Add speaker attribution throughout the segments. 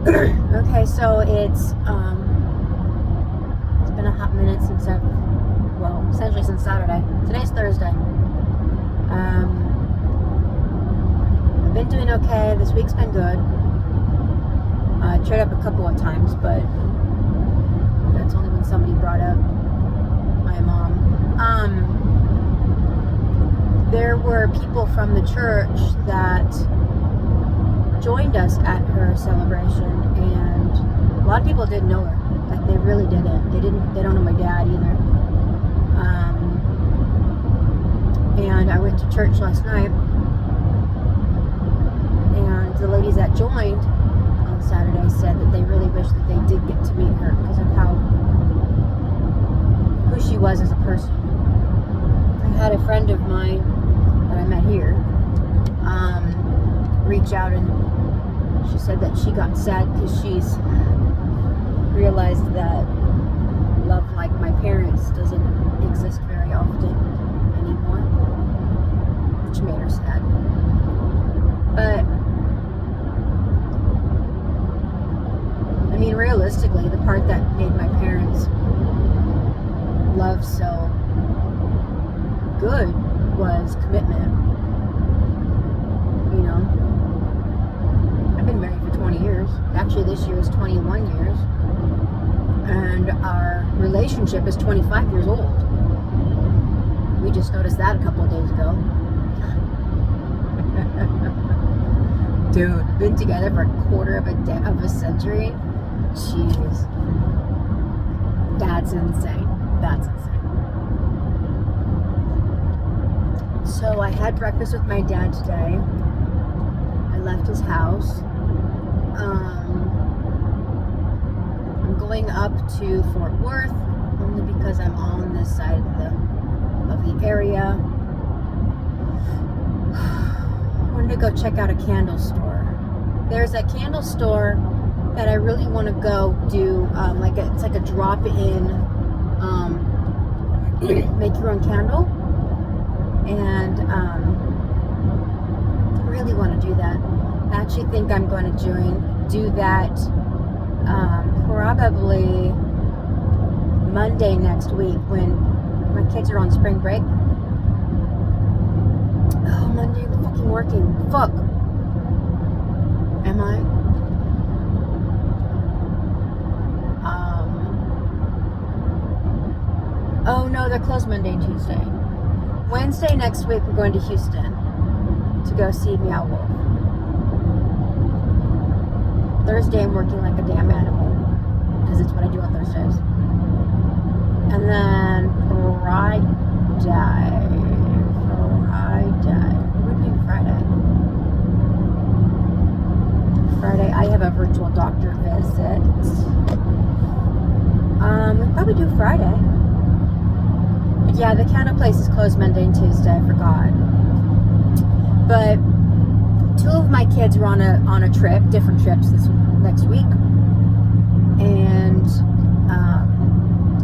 Speaker 1: Okay, so it's been a hot minute since essentially since Saturday. Today's Thursday. I've been doing okay. This week's been good. I tried up a couple of times, but that's only when somebody brought up my mom. There were people from the church that joined us at her celebration, and a lot of people didn't know her. Like, they really didn't. They don't know my dad either. And I went to church last night, and the ladies that joined on Saturday said that they really wish that they did get to meet her because of who she was as a person. I had a friend of mine that I met here reach out, and she said that she got sad because she's realized that love like my parents doesn't exist very often anymore, which made her sad. But I mean, realistically, the part that made my parents love so good was commitment. You know, I've been married for 20 years. Actually, this year is 21 years. And our relationship is 25 years old. We just noticed that a couple of days ago. Dude, been together for a quarter of a century. Jeez. That's insane. That's insane. So I had breakfast with my dad today. I left his house. I'm going up to Fort Worth only because I'm on this side of the area. I wanted to go check out a candle store. There's a candle store that I really want to go do, it's like a drop-in, make your own candle, and I really want to do that. I actually think I'm going to do that probably Monday next week when my kids are on spring break. Oh, Monday I'm fucking working. Fuck. Am I? Oh no, they're closed Monday and Tuesday. Wednesday next week we're going to Houston to go see Meow Wolf. Thursday I'm working like a damn animal because it's what I do on Thursdays. And then Friday. What would be Friday? Friday I have a virtual doctor visit. We'll probably do Friday. But yeah, the candle place is closed Monday and Tuesday. I forgot. But two of my kids were on a trip, different trips this next week, and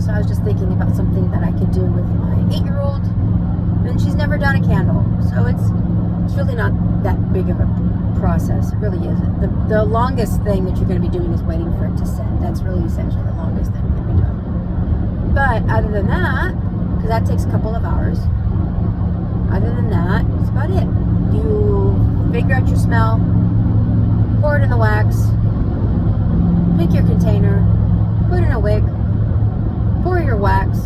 Speaker 1: so I was just thinking about something that I could do with my 8-year-old, and she's never done a candle, so it's really not that big of a process. It really isn't. The longest thing that you're going to be doing is waiting for it to set. That's really essentially the longest thing you're going to be doing. But other than that, because that takes a couple of hours, other than that, that's about it. You figure out your smell, pour it in the wax, pick your container, put in a wick, pour your wax,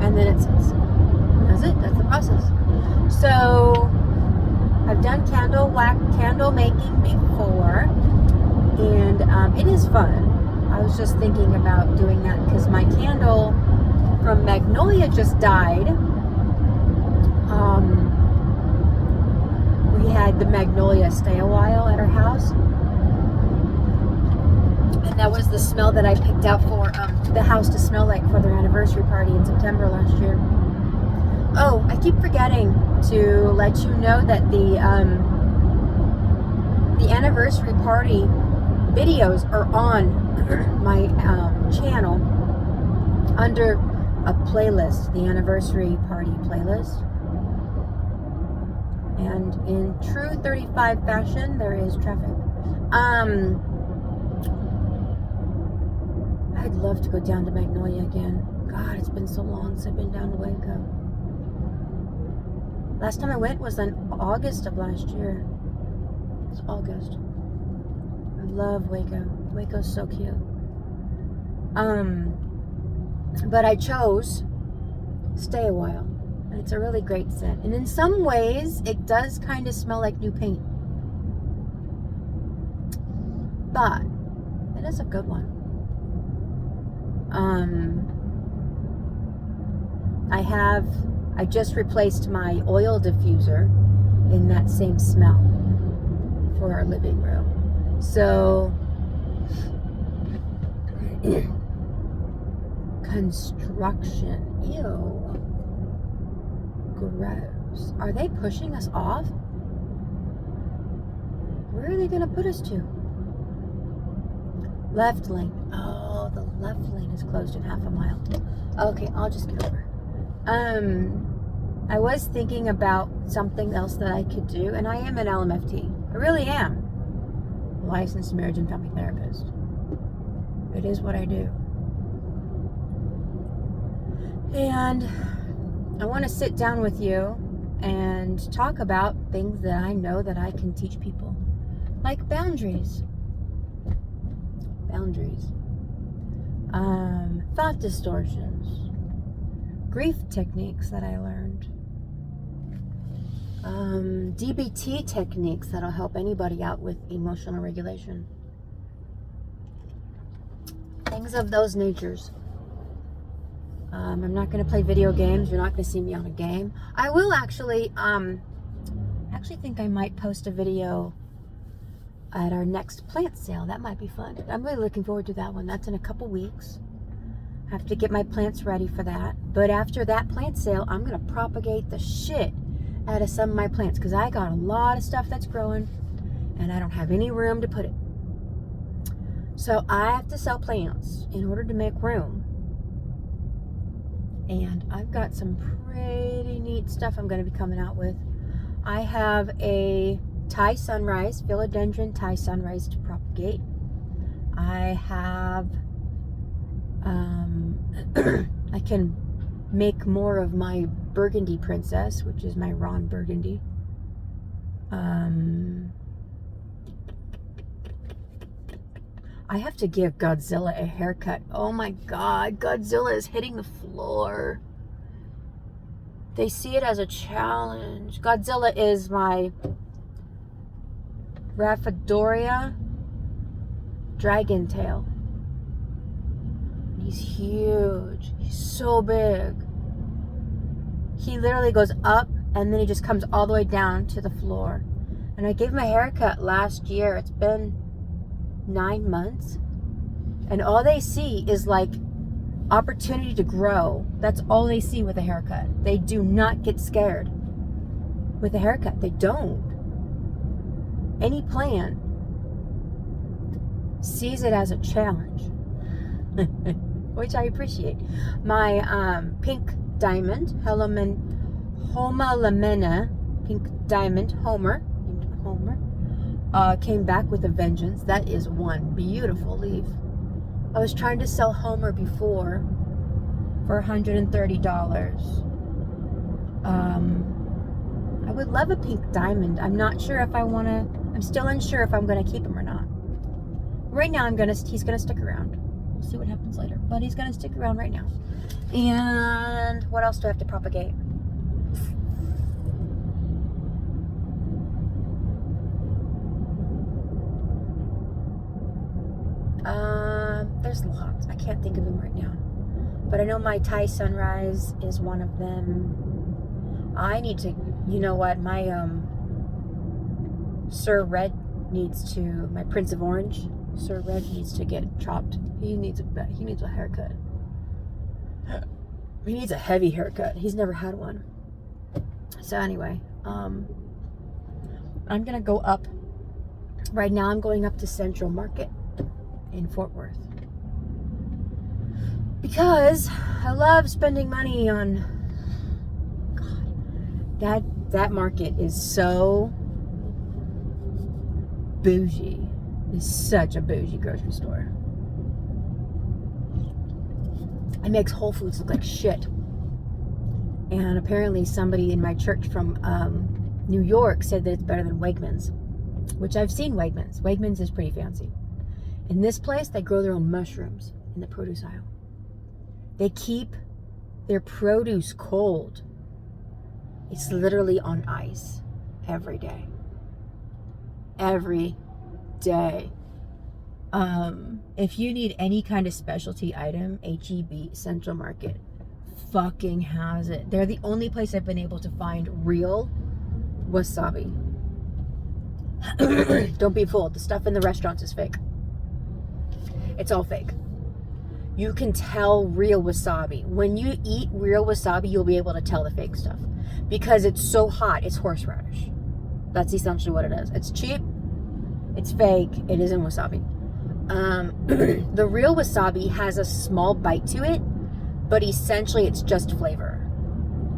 Speaker 1: and then it sits. That's it. That's the process. So I've done candle making before, and it is fun. I was just thinking about doing that because my candle from Magnolia just died. We had the Magnolia stay a while at our house, and that was the smell that I picked out for the house to smell like for their anniversary party in September last year. Oh, I keep forgetting to let you know that the anniversary party videos are on my channel under a playlist, the anniversary party playlist. And in true 2:35 fashion, there is traffic. I'd love to go down to Magnolia again. God, it's been so long since I've been down to Waco. Last time I went was in August of last year. It's August. I love Waco. Waco's so cute. But I chose Stay a While. And it's a really great scent. And in some ways, it does kind of smell like new paint. But it is a good one. I just replaced my oil diffuser in that same smell for our living room. So construction. Ew. Gross. Are they pushing us off? Where are they going to put us to? Left lane. Oh, the left lane is closed in half a mile. Okay, I'll just get over. I was thinking about something else that I could do, and I am an LMFT. I really am. Licensed marriage and family therapist. It is what I do. And I want to sit down with you and talk about things that I know that I can teach people. Like boundaries. Thought distortions. Grief techniques that I learned. DBT techniques that'll help anybody out with emotional regulation. Things of those natures. I'm not going to play video games. You're not going to see me on a game. I will actually think I might post a video at our next plant sale. That might be fun. I'm really looking forward to that one. That's in a couple weeks. I have to get my plants ready for that. But after that plant sale, I'm going to propagate the shit out of some of my plants because I got a lot of stuff that's growing and I don't have any room to put it. So I have to sell plants in order to make room. And I've got some pretty neat stuff I'm going to be coming out with. I have a Thai sunrise, philodendron Thai sunrise to propagate. I have, I can make more of my burgundy princess, which is my Ron Burgundy. I have to give Godzilla a haircut. Oh my God, Godzilla is hitting the floor. They see it as a challenge. Godzilla is my Rhaphidoria dragon tail. He's huge. He's so big. He literally goes up and then he just comes all the way down to the floor. And I gave him a haircut last year. It's been 9 months. And all they see is like opportunity to grow. That's all they see with a haircut. They do not get scared with a haircut. They don't. Any plant sees it as a challenge, which I appreciate. My pink diamond, Homa Lamena, pink diamond, Homer, came back with a vengeance. That is one beautiful leaf. I was trying to sell Homer before for $130. I would love a pink diamond. I'm not sure if I want to. I'm still unsure if I'm going to keep him or not. Right now, he's going to stick around. We'll see what happens later. But he's going to stick around right now. And what else do I have to propagate? There's lots. I can't think of them right now. But I know my Thai sunrise is one of them. I need to, you know what, my Sir Red needs to, my Prince of Orange, Sir Red needs to get chopped. He needs a haircut. He needs a heavy haircut. He's never had one. So anyway, I'm gonna go up. Right now I'm going up to Central Market in Fort Worth. Because I love spending money on, God, that market is so bougie. It's such a bougie grocery store. It makes Whole Foods look like shit. And apparently somebody in my church from New York said that it's better than Wegmans, which I've seen Wegmans. Wegmans is pretty fancy. In this place, they grow their own mushrooms in the produce aisle. They keep their produce cold. It's literally on ice every day. Every day. If you need any kind of specialty item, HEB Central Market fucking has it. They're the only place I've been able to find real wasabi. Don't be fooled. The stuff in the restaurants is fake. It's all fake. You can tell real wasabi. When you eat real wasabi, you'll be able to tell the fake stuff. Because it's so hot, it's horseradish. That's essentially what it is. It's cheap, it's fake, it isn't wasabi. The real wasabi has a small bite to it, but essentially it's just flavor.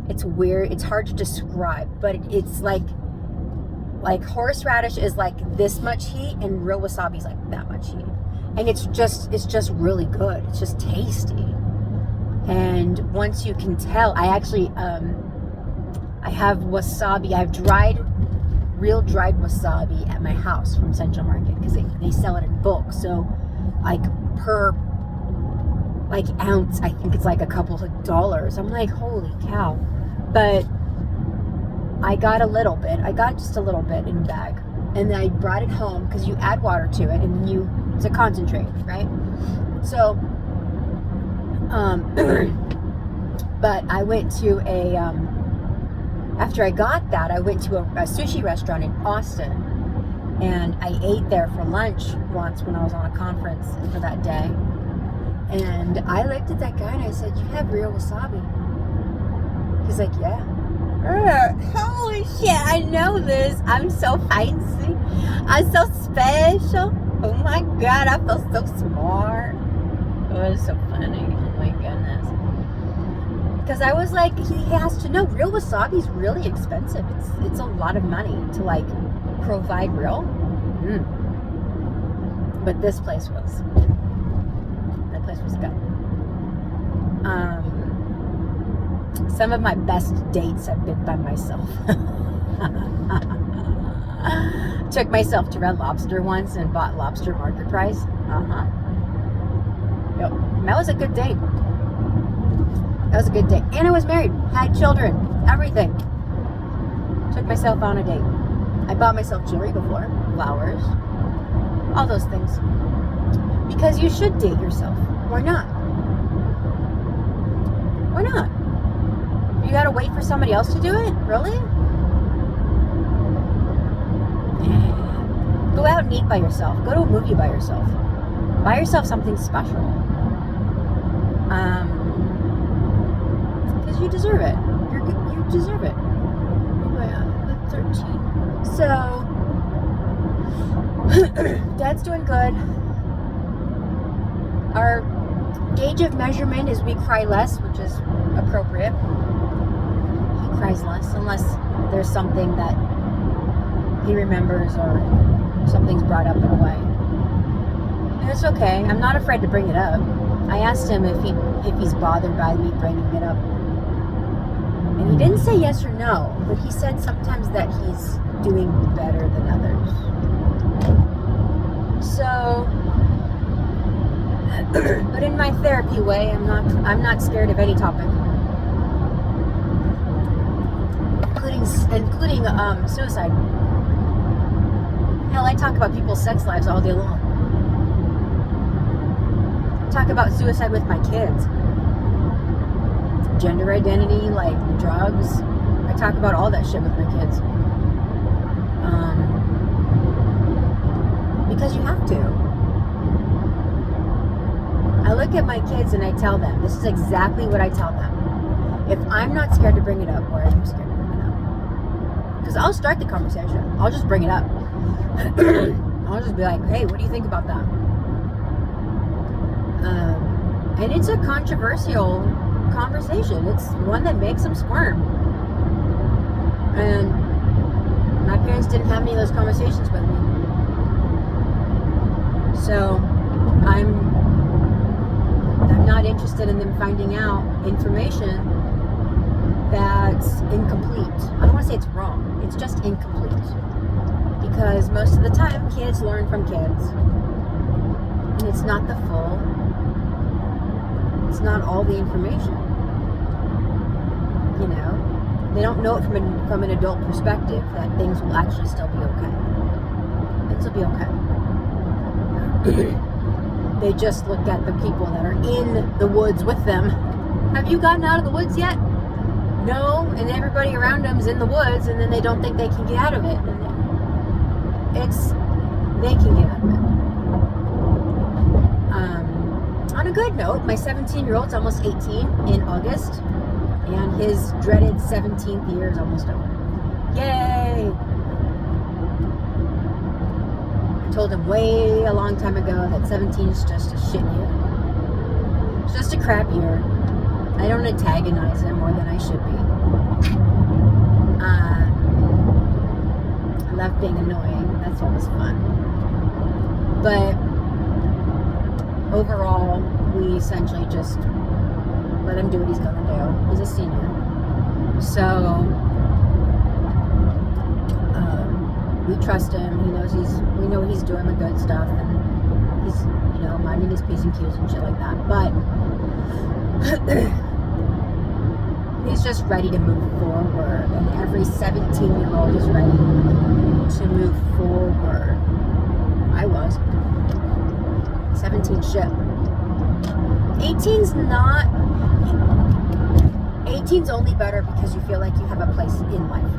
Speaker 1: It's weird, it's hard to describe, but it's like horseradish is like this much heat and real wasabi is like that much heat. And it's just really good. It's just tasty. And once you can tell, I actually, I have wasabi. I have real dried wasabi at my house from Central Market because they sell it in bulk. So like per ounce, I think it's like a couple of dollars. I'm like, holy cow. But I got a little bit. I got just a little bit in a bag. And then I brought it home because you add water to it and it's a concentrate, right? So, but I went to after I got that, I went to a sushi restaurant in Austin, and I ate there for lunch once when I was on a conference for that day. And I looked at that guy and I said, "You have real wasabi?" He's like, "Yeah." Holy shit, I know this. I'm so fancy. I'm so special. Oh my god, I feel so smart. It was so funny. Oh my goodness. Because I was like, he has to know real wasabi is really expensive. It's a lot of money to like provide real. But this place was. That place was good. Some of my best dates have been by myself. Took myself to Red Lobster once and bought lobster market price. Yep. That was a good date. That was a good date. And I was married, had children, everything. Took myself on a date. I bought myself jewelry before, flowers, all those things. Because you should date yourself. Why not? Why not? You gotta wait for somebody else to do it? Really? Go out and eat by yourself. Go to a movie by yourself. Buy yourself something special. Because you deserve it. You deserve it. Oh my god, 13. So, Dad's doing good. Our gauge of measurement is we cry less, which is appropriate. He cries less, unless there's something that he remembers or something's brought up in a way. And it's okay. I'm not afraid to bring it up. I asked him if he's bothered by me bringing it up. And he didn't say yes or no, but he said sometimes that he's doing better than others. So, but in my therapy way, I'm not scared of any topic, including suicide. Hell, I talk about people's sex lives all day long. I talk about suicide with my kids. Gender identity, like drugs. I talk about all that shit with my kids. Because you have to. I look at my kids and I tell them, this is exactly what I tell them. If I'm not scared to bring it up, why are you scared to bring it up? Because I'll start the conversation. I'll just bring it up. I'll just be like, hey, what do you think about that? And it's a controversial conversation. It's one that makes them squirm. And my parents didn't have any of those conversations with me. So I'm not interested in them finding out information that's incomplete. I don't want to say it's wrong. It's just incomplete. Because most of the time, kids learn from kids. And it's not the full, it's not all the information. You know? They don't know it from an adult perspective that things will actually still be okay. Things will be okay. They just look at the people that are in the woods with them. Have you gotten out of the woods yet? No, and everybody around them is in the woods, and then they don't think they can get out of it. And they can get out of it. On a good note, my 17-year-old's almost 18 in August, and his dreaded 17th year is almost over. Yay! I told him way a long time ago that 17 is just a shit year. It's just a crap year. I don't antagonize him more than I should be. I love being annoying. That's always fun. But overall, we essentially just let him do what he's gonna do. He's a senior. So we trust him. We know he's doing the good stuff, and he's, minding his P's and Q's and shit like that. But he's just ready to move forward, and every 17-year-old is ready to move forward. I was 17 shit. 18's only better because you feel like you have a place in life.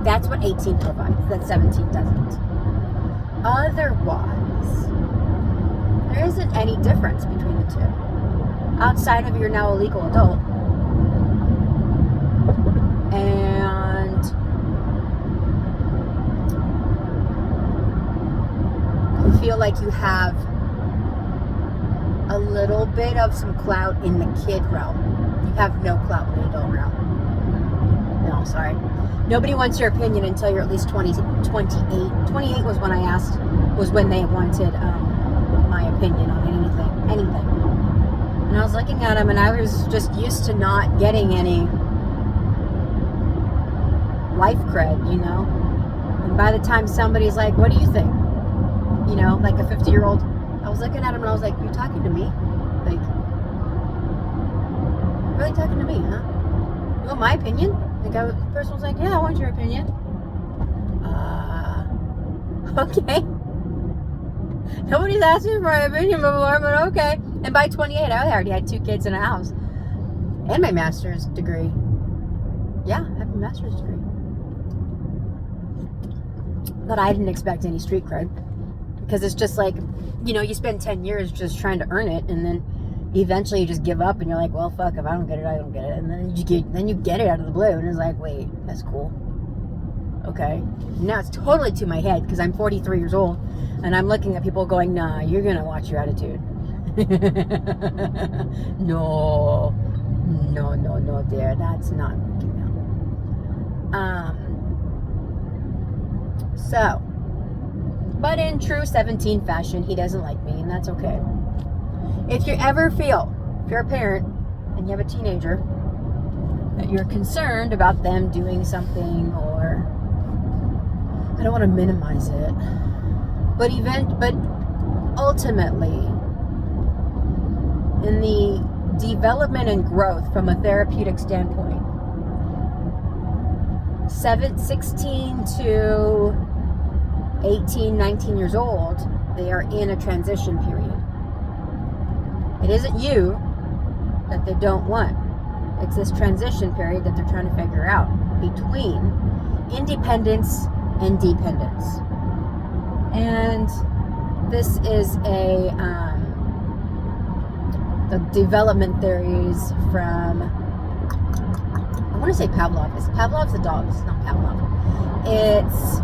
Speaker 1: That's what 18 provides, that 17 doesn't. Otherwise, there isn't any difference between the two. Outside of you're now a legal adult. And you feel like you have a little bit of some clout in the kid realm. You have no clout in the adult realm. No, sorry. Nobody wants your opinion until you're at least 28. 28 was when was when they wanted my opinion on anything. And I was looking at him, and I was just used to not getting any life cred, And by the time somebody's like, what do you think? Like a 50-year-old, I was looking at him and I was like, you're talking to me? Like, you're really talking to me, huh? You want my opinion? The person was like, yeah, I want your opinion. Okay. Nobody's asked me for my opinion before, but okay. And by 28, I already had 2 kids in a house. And my master's degree. Yeah, I have a master's degree. But I didn't expect any street cred. Because it's just like, you spend 10 years just trying to earn it, and then eventually you just give up, and you're like, well, fuck, if I don't get it, I don't get it. And then you get it out of the blue, and it's like, wait, that's cool. Okay. Now it's totally to my head, because I'm 43 years old, and I'm looking at people going, nah, you're going to watch your attitude. No, dear, that's not working out. But in true 17 fashion, he doesn't like me, and that's okay. If you're a parent, and you have a teenager, that you're concerned about them doing something, or I don't want to minimize it, but ultimately, in the development and growth from a therapeutic standpoint, 16 to 18, 19 years old, they are in a transition period. It isn't you that they don't want. It's this transition period that they're trying to figure out between independence and dependence. And this is the development theories from, I want to say Pavlov. Pavlov's the dog. It's not Pavlov. It's,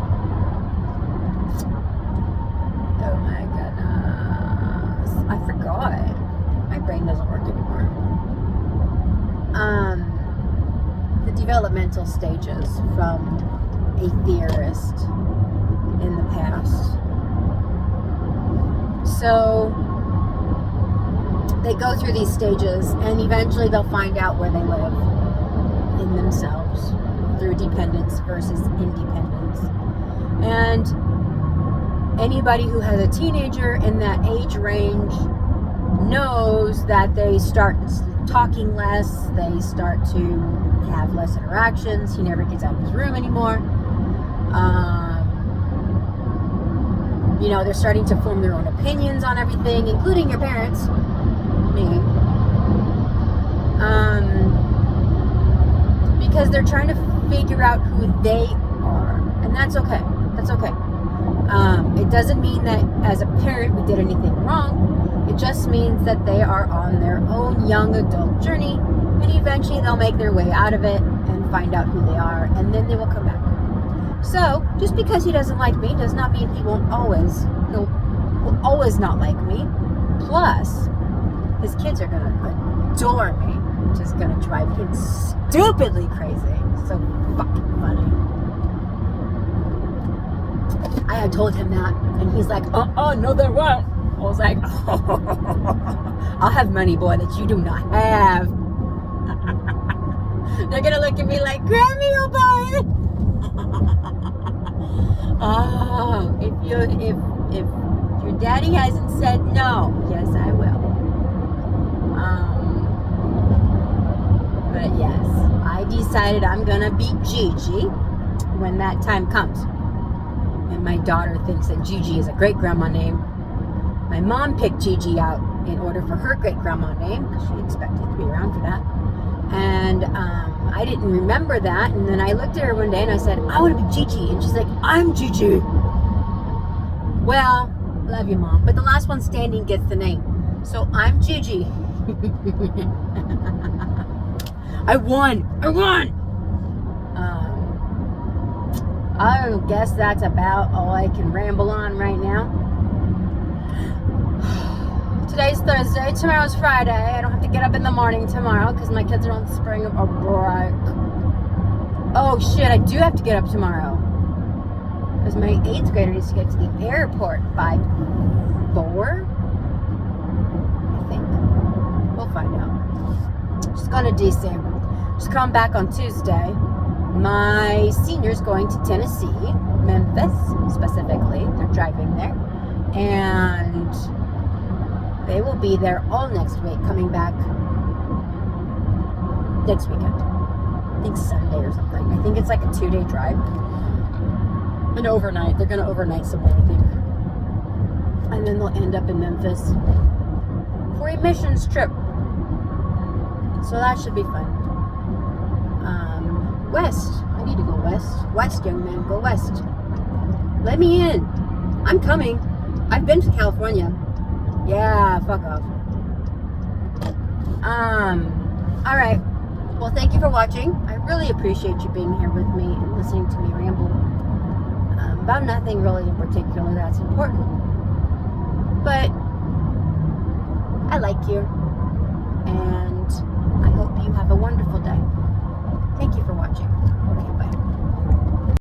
Speaker 1: oh my goodness, I forgot. My brain doesn't work anymore. The developmental stages from a theorist in the past. So they go through these stages, and eventually they'll find out where they live in themselves through dependence versus independence. And anybody who has a teenager in that age range knows that they start talking less, they start to have less interactions. He never gets out of his room anymore. You know, they're starting to form their own opinions on everything, including your parents, me. Because they're trying to figure out who they are. And that's okay. That's okay. It doesn't mean that as a parent we did anything wrong. It just means that they are on their own young adult journey, and eventually they'll make their way out of it and find out who they are, and then they will come back. So, just because he doesn't like me does not mean he'll always not like me. Plus, his kids are going to adore me, which is going to drive him stupidly crazy. So fucking funny. I had told him that, and he's like, no, they won't. I was like, I'll have money, boy, that you do not have. They're going to look at me like, Grammy, oh boy. Oh, if your daddy hasn't said no, yes, I will. But yes, I decided I'm gonna beat Gigi when that time comes. And my daughter thinks that Gigi is a great grandma name. My mom picked Gigi out in order for her great grandma name because she expected to be around for that. And I didn't remember that, and then I looked at her one day and I said, I want to be Gigi, and she's like, I'm Gigi. Well, love you, Mom, but the last one standing gets the name, so I'm Gigi. I won. I guess that's about all I can ramble on right now. Today's Thursday, tomorrow's Friday. I don't have to get up in the morning tomorrow because my kids are on spring break. Oh shit, I do have to get up tomorrow because my 8th grader needs to get to the airport by 4, I think. We'll find out. She's going to DC. She's coming back on Tuesday. My senior's going to Tennessee, Memphis specifically. They're driving there. And they will be there all next week, coming back next weekend. I think Sunday or something. I think it's like a 2-day drive. An overnight. They're going to overnight somewhere, I think. And then they'll end up in Memphis for a missions trip. So that should be fun. West. I need to go west. West, young man. Go west. Let me in. I'm coming. I've been to California. Yeah, fuck off. Alright. Well, thank you for watching. I really appreciate you being here with me and listening to me ramble about nothing really in particular that's important. But I like you. And I hope you have a wonderful day. Thank you for watching. Okay, bye.